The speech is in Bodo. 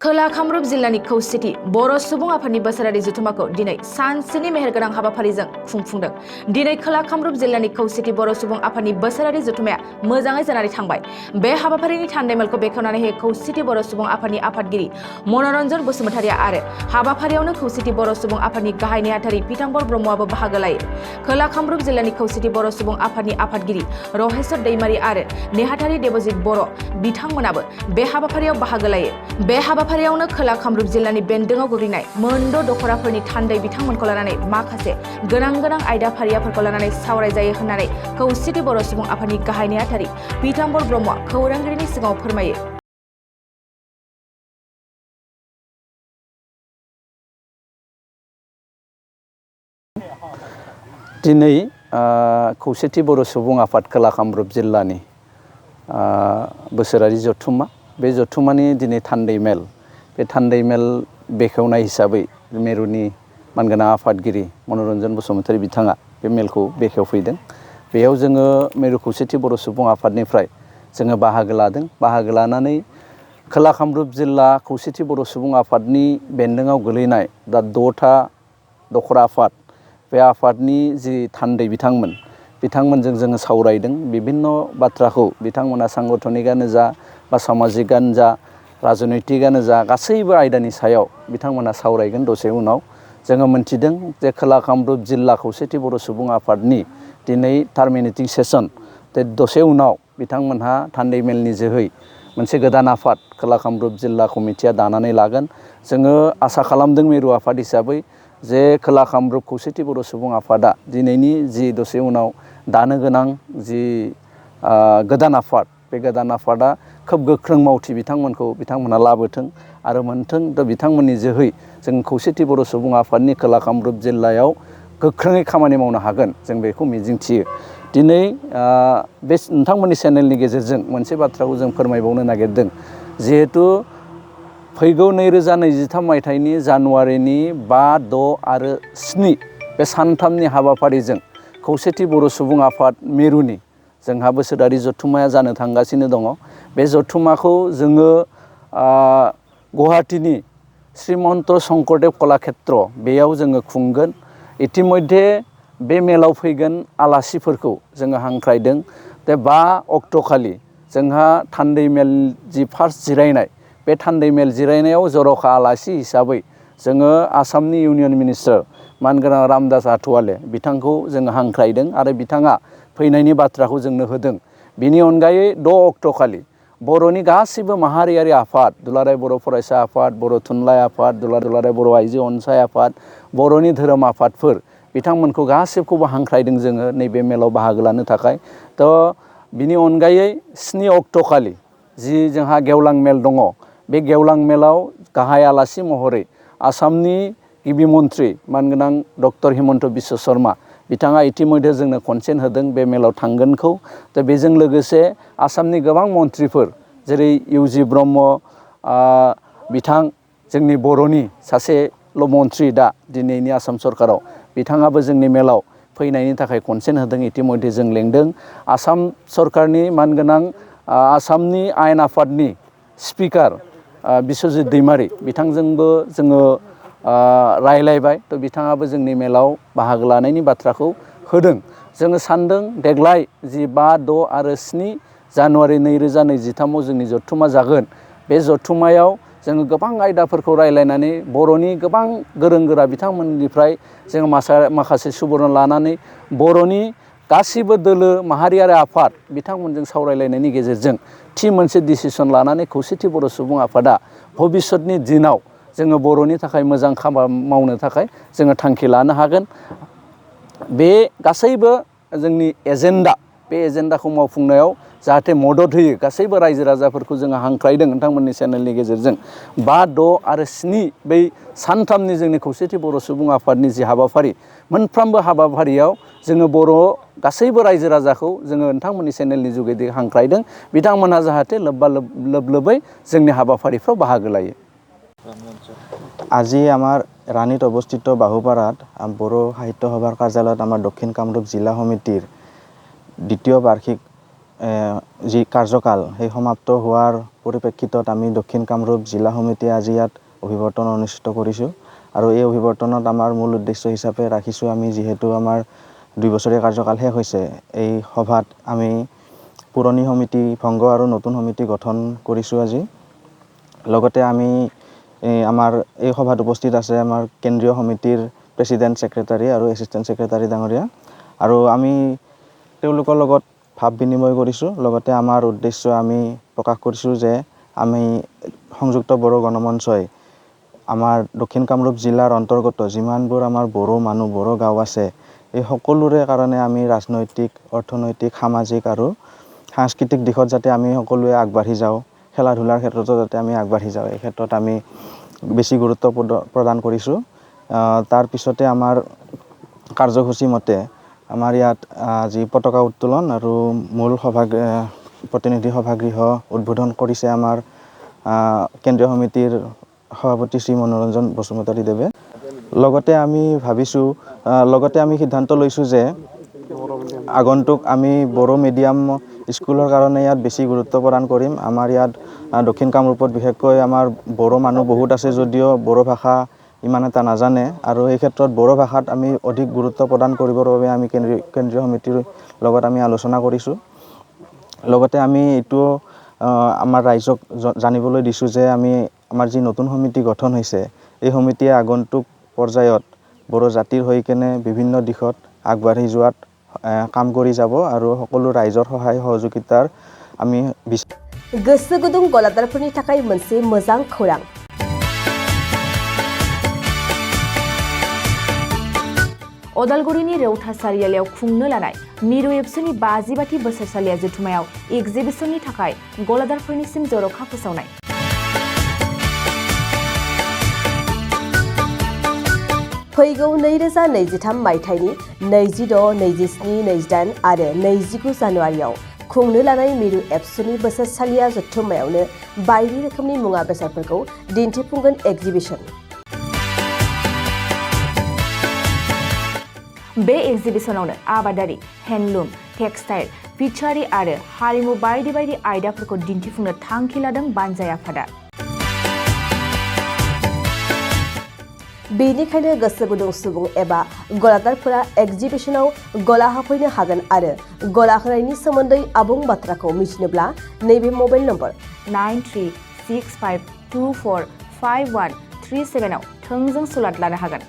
खोला कामरुप जिल्लानि खौसेथि बर' सुबुं आफादनि बोसोरारि जथुम्माखौ दिनै सानसेनि मेहेरगोनां हाबाफारिजों खुंफुंदों। दिनै खोला कामरुप जिल्लानि खौसेथि बर' सुबुं आफादनि बोसोरारि जथुम्माया मोजाङै जानानै थांबाय। बे हाबाफारिनि थान्दैमेलखौ बेखेवनानै होयो खौसेथि बर' सुबुं आफादनि आफादगिरि मनरन्जन बसुमतारिया आरो हाबाफारियावनो खौसेथि बर' सुबुं आफादनि गाहाय नेहाथारि पीताम्बर ब्रह्मआबो बाहागो लायो। खोला कामरुप जिल्लानि खौसेथि बर' सुबुं आफादनि आफादगिरि रहेश्वर दैमारि आरो नेहाथारि देबजित बर' बिथांमोनाबो बे हाबाफारियाव बाहागो लायो। बे हाबाफारियावनो खोला कामरुप जिल्लानि बेन्दोङाव गोग्लैनाय मोनद' दख'राफोरनि थान्दै बिथांमोनखौ लानानै माखासे गोनां आयदाफारियाफोरखौ लानानै सावरायजायो होननानै खौसेथि बर' सुबुं आफादनि गाहाय नेहाथारि पीताम्बर ब्रह्मआ खौरांगिरिनि सिगाङाव फोरमायो। दिनै खौसेथि बर' सुबुं आफाद खोला कामरुप जिल्लानि बोसोरारि जथुम्मा बे जथुम्मानि दिनै थान्दै मेल बे थान्दै मेल बेखेवनाय हिसाबै मेरुनि मानगोनां आफादगिरि मनरन्जन बसुमतारि बिथाङा बे मेलखौ बेखेवफैदों। बेयाव जोङो मेरु खौसेथि बर' सुबुं आफादनिफ्राय जोङो बाहागो लादों। बाहागो लानानै खोला कामरुप जिल्ला खौसेथि बर' सुबुं आफादनि बेन्दोङाव गोलैनाय दा 6था दख'रा आफाद बे आफादनि जि थान्दै बिथांमोनजों जोङो सावरायदों। बिभिन्न बाथ्राखौ बिथांमोना सांगठनिकआनो जा बा सामाजिकआनो जा राजनैतिकआनो जा गासैबो आयदानि सायाव बिथांमोना सावरायगोन। दसे उनाव जोङो मोन्थिदों जे खोला कामरुप जिल्ला खौसेथि बर' सुबुं आफादनि दिनै टार्मिनेटिं सेसन दसे उनाव बिथांमोनहा थान्दै मेलनि जोहै मोनसे गोदान आफाद खोला कामरुप जिल्ला कमिटिया दानानै लागोन। जोङो आसा खालामदों मेरु आफाद हिसाबै जे खोला कामरुप खौसेथि बर' सुबुं आफादा दिनैनि जि दसे उनाव दानो गोनां जि गोदान आफाद बे गोदान आफादा खोब गोख्रों मावथि बिथांमोनहा लाबोथों आरो मोनथों। दा बिथांमोननि जोहै जों खौसेथि बर' सुबुं आफादनि खोला कामरुप जिल्लायाव गोख्रोङै खामानि मावनो हागोन जों बेखौ मिजिंथियो। दिनै बे नोंथांमोननि चेनेलनि गेजेरजों मोनसे बाथ्राखौ जों फोरमायबावनो नागिरदों। जिहेथु फैगौ 2023 मायथाइनि जानुवारिनि 5, 6 आरो 7 बे सानथामनि हाबाफारिजों खौसेथि बर' सुबुं आफाद मेरुनि जोंहा बोसोरारि जथुम्माया जानो थांगासिनो दङ। बे जथुम्माखौ जोङो गुवाहाटीनि श्रीमन्त शंकरदेव कलाक्षेत्र बेयाव जोङो खुंगोन। इतिमध्ये बे मेलाव फैगोन आलासिफोरखौ जोङो हांख्रायदों। बे 5 अक्ट'खालि जोंहा थान्दै मेल जि फार्स्ट जिरायनाय बे थान्दै मेल जिरायनायाव जर'खा आलासि हिसाबै जोङो आसामनि इउनियन मिनिस्टार मानगोनां रामदास आठवाले बिथांखौ जोङो हांख्रायदों आरो बिथाङा फैनायनि बाथ्राखौ जोंनो होदों। बिनि अनगायै 6 अक्ट'खालि बर'नि गासिबो माहारियारि आफाद दुलाराय बर' फरायसा आफाद, बर' थुनलाइ आफाद, दुलाराय बर' आइजो अनसाय आफाद, बर'नि धोरोम आफादफोर बिथांमोनखौ गासिबखौबो हांख्रायदों जोङो नैबे मेलाव बाहागो लानो थाखाय। बिनि अनगायै 7 अक्ट'खालि जि जोंहा गेवलां मेल दङ बे गेवलां मेलाव गाहाय आलासि महरै आसामनि गिबि मन्थ्रि मानगोनां डक्टर हिमन्त बिश्व शर्मा बिथाङा इतिमध्ये जोंनो कनसेन्ट होदों बे मेलाव थांगोनखौ। दा बेजों लोगोसे आसामनि गोबां मन्थ्रिफोर जेरै इउजि ब्रह्म बिथां जोंनि बर'नि सासेल' मन्थ्रि दा दिनैनि आसाम सरकाराव बिथाङाबो जोंनि मेलाव फैनायनि थाखाय कनसेन्ट होदों। इतिमध्ये जों लेंदों। आसाम सरकारनि मानगोनां आसामनि आयेन आफादनि स्पिकार बिस्वजित दैमारि बिथांजोंबो जोङो रायलायबाय। बिथाङाबो जोंनि मेलाव बाहागो लानायनि बाथ्राखौ होदों। जोङो सानदों देग्लाय जि 5, 6 आरो 7 जानुवारि 2023 जोंनि जथुम्मा जागोन। बे जथुम्मायाव जोङो गोबां आयदाफोरखौ रायलायनानै बर'नि गोबां गोरों बिथांमोननिफ्राय जोङो माखासे सुबुरुन लानानै बर'नि गासिबो दोलो माहारियारि आफाद बिथांमोनजों सावरायलायनायनि गेजेरजों थि मोनसे डिसिसन लानानै खौसेथि बर' सुबुं आफादा भबिष्यतनि दिनाव जोङो बर'नि थाखाय मोजां खामानि मावनो थाखाय जोङो थांखि लानो हागोन। बे गासैबो जोंनि एजेन्डा बे एजेन्डाखौ मावफुंनायाव जाहाथे मदद होयो गासैबो रायजो राजाफोरखौ जोङो हांख्रायदों नोंथांमोननि चेनेलनि गेजेरजों। 5, 6 आरो 7 बै सानथामनि जोंनि खौसेथि बर' सुबुं आफादनि जि हाबाफारि मोनफ्रोमबो हाबाफारियाव जोङो गासैबो रायजो राजाखौ जोङो नोंथांमोननि चेनेलनि जुगेदि हांख्रायदों बिथांमोनहा जाहाथे लोबै जोंनि हाबाफारिफ्राव बाहागो लायो। আজি আমাৰ ৰাণীত অৱস্থিত বাহুপাৰাত বড়ো সাহিত্য সভাৰ কাৰ্যালয়ত আমাৰ দক্ষিণ কামৰূপ জিলা সমিতিৰ দ্বিতীয় বাৰ্ষিক যি কাৰ্যকাল সেই সমাপ্ত হোৱাৰ পৰিপ্ৰেক্ষিতত আমি দক্ষিণ কামৰূপ জিলা সমিতিয়ে আজি ইয়াত অভিৱৰ্তন অনুষ্ঠিত কৰিছোঁ আৰু এই অভিৱৰ্তনত আমাৰ মূল উদ্দেশ্য হিচাপে ৰাখিছোঁ আমি যিহেতু আমাৰ 2 বছৰীয়া কাৰ্যকাল শেষ হৈছে এই সভাত আমি পুৰণি সমিতি ভংগ আৰু নতুন সমিতি গঠন কৰিছোঁ আজি লগতে আমি আমাৰ এই সভাত উপস্থিত আছে আমাৰ কেন্দ্ৰীয় সমিতিৰ প্ৰেছিডেণ্ট ছেক্ৰেটাৰী আৰু এছিষ্টেণ্ট ছেক্ৰেটাৰী ডাঙৰীয়া আৰু আমি তেওঁলোকৰ লগত ভাৱ বিনিময় কৰিছোঁ লগতে আমাৰ উদ্দেশ্য আমি প্ৰকাশ কৰিছোঁ যে আমি সংযুক্ত বড়ো গণমঞ্চই আমাৰ দক্ষিণ কামৰূপ জিলাৰ অন্তৰ্গত যিমানবোৰ আমাৰ বড়ো মানুহ বড়ো গাঁও আছে এই সকলোৰে কাৰণে আমি ৰাজনৈতিক অৰ্থনৈতিক সামাজিক আৰু সাংস্কৃতিক দিশত যাতে আমি সকলোৱে আগবাঢ়ি যাওঁ খেলা ধূলাৰ ক্ষেত্ৰতো যাতে আমি আগবাঢ়ি যাওঁ এই ক্ষেত্ৰত আমি বেছি গুৰুত্ব প্ৰদান কৰিছোঁ তাৰ পিছতে আমাৰ কাৰ্যসূচী মতে আমাৰ ইয়াত যি পতাকা উত্তোলন আৰু মূল প্ৰতিনিধি সভাগৃহ উদ্বোধন কৰিছে আমাৰ কেন্দ্ৰীয় সমিতিৰ সভাপতি শ্ৰী মনোৰঞ্জন বসুমতাৰীদেৱে লগতে আমি ভাবিছোঁ লগতে আমি সিদ্ধান্ত লৈছোঁ যে আগন্তুক আমি বড়ো মিডিয়াম স্কুলৰ কাৰণে ইয়াত বেছি গুৰুত্ব প্ৰদান কৰিম আমাৰ ইয়াত দক্ষিণ কামৰূপত বিশেষকৈ আমাৰ বড়ো মানুহ বহুত আছে যদিও বড়ো ভাষা ইমান এটা নাজানে আৰু এই ক্ষেত্ৰত বড়ো ভাষাত আমি অধিক গুৰুত্ব প্ৰদান কৰিবৰ বাবে আমি কেন্দ্ৰীয় সমিতিৰ লগত আমি আলোচনা কৰিছোঁ লগতে আমি এইটো আমাৰ ৰাইজক জানিবলৈ দিছোঁ যে আমি আমাৰ যি নতুন সমিতি গঠন হৈছে এই সমিতিয়ে আগন্তুক পৰ্যায়ত বড়ো জাতিৰ হৈ কেনে বিভিন্ন দিশত আগবাঢ়ি যোৱাত কাম কৰি যাব আৰু সকলো ৰাইজৰ সহায় সহযোগিতাৰ আমি गोसो गुदुं गलादारफोरनि थाखाय मोनसे मोजां खौरां अदालगुरिनि रौता सारियालियाव खुंनो लानाय मिरु एबसुनि 50 बोसोरसालिया जथुमायाव एक्जिबिशननि थाखाय गलादारफोरनिसिम जर'खा फोसावनाय फैगौ 2023 मायथाइनि 26, 27, 28 आरो 29 जानुवारियाव खुंनो लानाय मिरु एबसुनि बोसोरसालिया जथुमायावनो बायदि रोखोमनि मुवा बेसादफोरखौ दिन्थिफुंगोन एक्जिबिशन बे एक्जिबिशनावनो आबादारि हेन्डलुम टेक्सटाइल फिचारि आरो हारिमु बायदि बायदि आयदाफोरखौ दिन्थिफुंनो थांखि लादों बानजाय आफादा बेनिखायनो गोसो गुदुं सुबुं एबा गलादारफोरा एक्जिबिशनाव गला हाफैनो हागोन आरो गला होनायनि सोमोन्दै आबुं बाथ्राखौ मिथिनोब्ला नैबे मबाइल नम्बर 9365245137 आव थोंजों सुलाद लानो हागोन